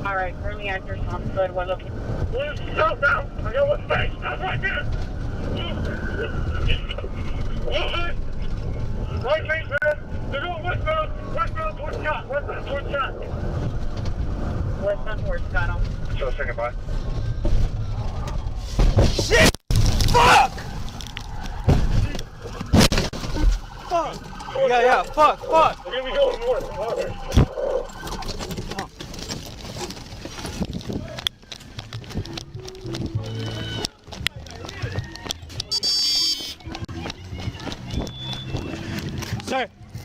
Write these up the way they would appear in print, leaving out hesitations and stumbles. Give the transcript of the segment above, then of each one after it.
Alright, currently actor sounds good. We're looking. Southbound. I got one face. That's right there. Right face, man. They're going westbound. Westbound towards Scott. Westbound towards Scott. Westbound towards Scott. So, say goodbye. Shit! Fuck! Fuck! Yeah, fuck! We're gonna be going north.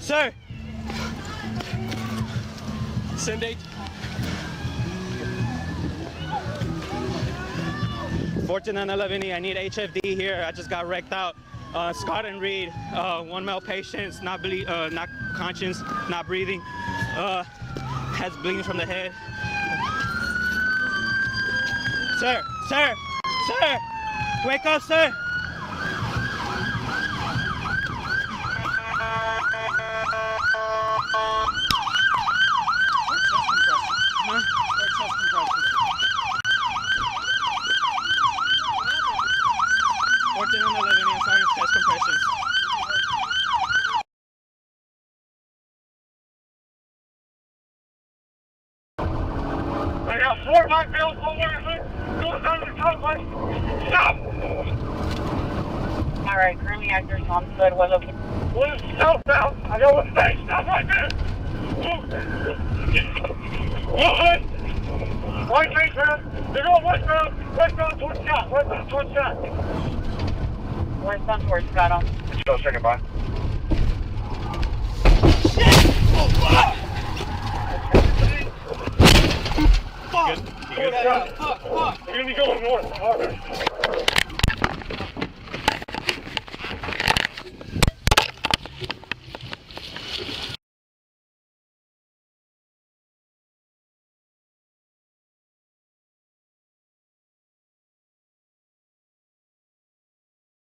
Sir! Send it. 14 and 11E, I need HFD here. I just got wrecked out. Scott and Reed, one male patient, not conscious, not breathing, has bleeding from the head. Sir, wake up, sir. Huh? 14 and 11, I'm starting chest compressions. I got 4 light bills over. Going down the roadway. Stop! Alright, currently actor sounds good. We're looking. We're southbound. I got one face. Stop right there. Right face, man. They're going westbound. Westbound towards Scott. Westbound towards Scott. Westbound towards Scott. So, say goodbye. Fuck! Fuck! We're gonna be going north.